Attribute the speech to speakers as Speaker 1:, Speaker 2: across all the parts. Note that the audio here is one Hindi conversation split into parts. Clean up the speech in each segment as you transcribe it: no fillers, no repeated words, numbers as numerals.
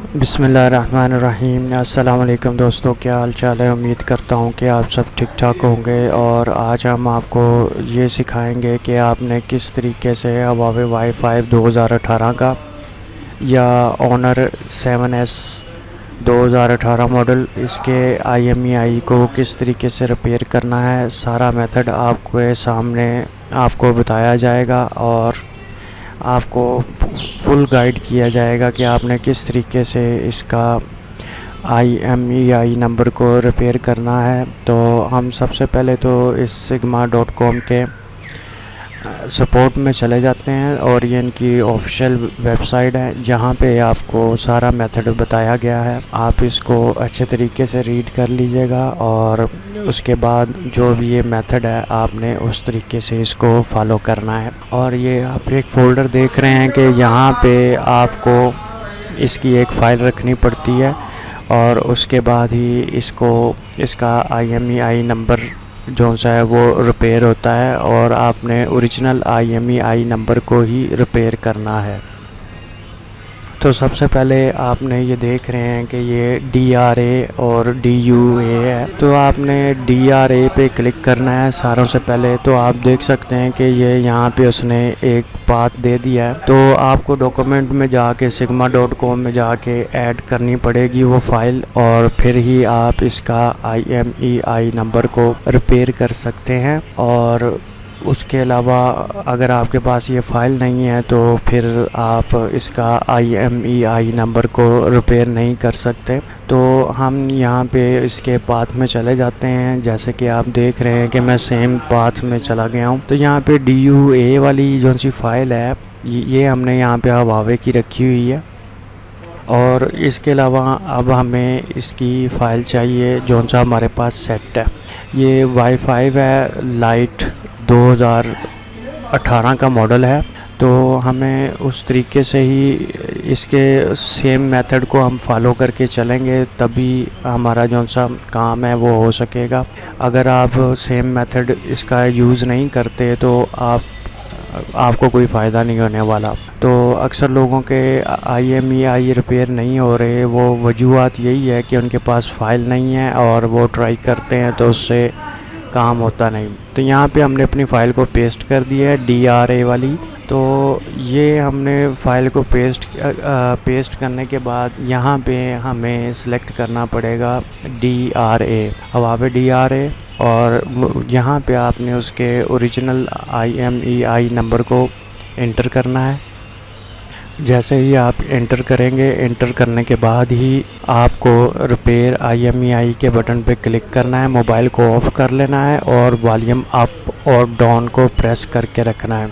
Speaker 1: बिस्मिल्लाहिर्रहमानिर्रहीम। अस्सलाम वालेकुम दोस्तों, क्या हाल चाल है। उम्मीद करता हूँ कि आप सब ठीक ठाक होंगे। और आज हम आपको ये सिखाएंगे कि आपने किस तरीके से हुआवे वाई-फाई 2018 का या ऑनर 7S 2018 मॉडल इसके IMEI को किस तरीके से रिपेयर करना है। सारा मेथड आपके सामने आपको बताया जाएगा और आपको फुल गाइड किया जाएगा कि आपने किस तरीके से इसका IMEI नंबर को रिपेयर करना है। तो हम सबसे पहले तो इस sigma.com के सपोर्ट में चले जाते हैं और ये इनकी ऑफिशियल वेबसाइट है जहाँ पे आपको सारा मेथड बताया गया है। आप इसको अच्छे तरीके से रीड कर लीजिएगा और उसके बाद जो भी ये मेथड है आपने उस तरीके से इसको फॉलो करना है। और ये आप एक फ़ोल्डर देख रहे हैं कि यहाँ पे आपको इसकी एक फ़ाइल रखनी पड़ती है और उसके बाद ही इसका IMEI नंबर जो सा है वो रिपेयर होता है और आपने ओरिजिनल IMEI नंबर को ही रिपेयर करना है। तो सबसे पहले आपने ये देख रहे हैं कि ये DRA और DUA है, तो आपने DRA पे क्लिक करना है सारों से पहले। तो आप देख सकते हैं कि ये यहाँ पे उसने एक पाथ दे दिया है। तो आपको डॉक्यूमेंट में जाके sigma.com में जाके ऐड करनी पड़ेगी वो फ़ाइल और फिर ही आप इसका IMEI नंबर को रिपेयर कर सकते हैं। और उसके अलावा अगर आपके पास ये फ़ाइल नहीं है तो फिर आप इसका IMEI नंबर को रिपेयर नहीं कर सकते। तो हम यहाँ पे इसके पाथ में चले जाते हैं। जैसे कि आप देख रहे हैं कि मैं सेम पाथ में चला गया हूँ। तो यहाँ पे DUA वाली जो सी फ़ाइल है ये हमने यहाँ पे हुआवे की रखी हुई है। और इसके अलावा अब हमें इसकी फ़ाइल चाहिए जो सा हमारे पास सेट है। ये वाई-फाई है लाइट 2018 का मॉडल है। तो हमें उस तरीके से ही इसके सेम मेथड को हम फॉलो करके चलेंगे तभी हमारा जो सा काम है वो हो सकेगा। अगर आप सेम मेथड इसका यूज़ नहीं करते तो आपको कोई फ़ायदा नहीं होने वाला। तो अक्सर लोगों के IMEI रिपेयर नहीं हो रहे, वो वजूहत यही है कि उनके पास फ़ाइल नहीं है और वो ट्राई करते हैं तो उससे काम होता नहीं। तो यहाँ पे हमने अपनी फ़ाइल को पेस्ट कर दिया है DRA वाली। तो ये हमने फ़ाइल को पेस्ट करने के बाद यहाँ पे हमें सिलेक्ट करना पड़ेगा DRA हुआवे DRA और यहाँ पे आपने उसके ओरिजिनल IMEI नंबर को एंटर करना है। जैसे ही आप एंटर करेंगे, एंटर करने के बाद ही आपको रिपेयर IMEI के बटन पे क्लिक करना है, मोबाइल को ऑफ़ कर लेना है और वॉल्यूम अप और डाउन को प्रेस करके रखना है।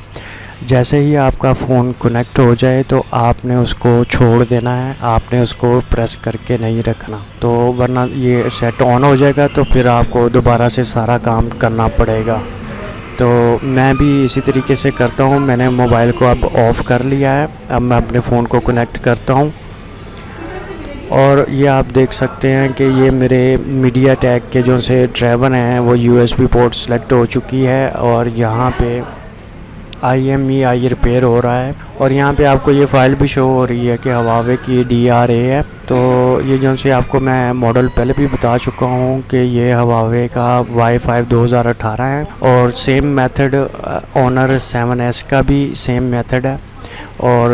Speaker 1: जैसे ही आपका फ़ोन कनेक्ट हो जाए तो आपने उसको छोड़ देना है, आपने उसको प्रेस करके नहीं रखना। तो वरना ये सेट ऑन हो जाएगा तो फिर आपको दोबारा से सारा काम करना पड़ेगा। तो मैं भी इसी तरीके से करता हूँ। मैंने मोबाइल को अब ऑफ़ कर लिया है। अब मैं अपने फ़ोन को कनेक्ट करता हूँ और ये आप देख सकते हैं कि ये मेरे MediaTek के जो से ड्राइवर हैं वो USB पोर्ट सेलेक्ट हो चुकी है और यहाँ पे IMEI रिपेयर हो रहा है। और यहाँ पे आपको ये फ़ाइल भी शो हो रही है कि हुआवे की DRA है। तो ये जो से आपको मैं मॉडल पहले भी बता चुका हूँ कि ये हुआवे का वाई-फाई 2018 है और सेम मेथड ऑनर 7S का भी सेम मेथड है और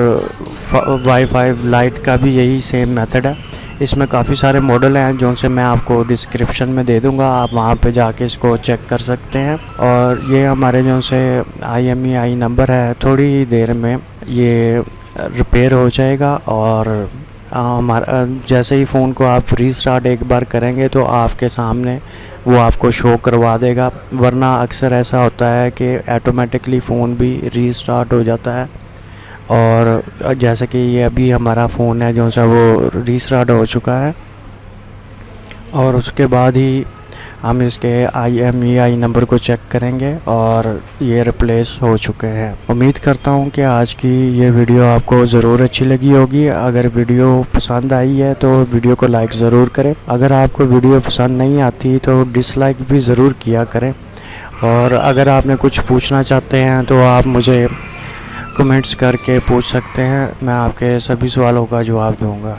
Speaker 1: वाई-फाई लाइट का भी यही सेम मेथड है। इसमें काफ़ी सारे मॉडल हैं जो से मैं आपको डिस्क्रिप्शन में दे दूंगा, आप वहां पे जाके इसको चेक कर सकते हैं। और ये हमारे जो से IMEI नंबर है, थोड़ी ही देर में ये रिपेयर हो जाएगा। और हमारा जैसे ही फ़ोन को आप रीस्टार्ट एक बार करेंगे तो आपके सामने वो आपको शो करवा देगा। वरना अक्सर ऐसा होता है कि ऑटोमेटिकली फ़ोन भी रीस्टार्ट हो जाता है। और जैसे कि ये अभी हमारा फ़ोन है जो सा वो रीस्टार्ट हो चुका है और उसके बाद ही हम इसके IMEI नंबर को चेक करेंगे और ये रिप्लेस हो चुके हैं। उम्मीद करता हूँ कि आज की ये वीडियो आपको ज़रूर अच्छी लगी होगी। अगर वीडियो पसंद आई है तो वीडियो को लाइक ज़रूर करें। अगर आपको वीडियो पसंद नहीं आती तो डिसलाइक भी ज़रूर किया करें। और अगर आपने कुछ पूछना चाहते हैं तो आप मुझे कमेंट्स करके पूछ सकते हैं, मैं आपके सभी सवालों का जवाब दूंगा।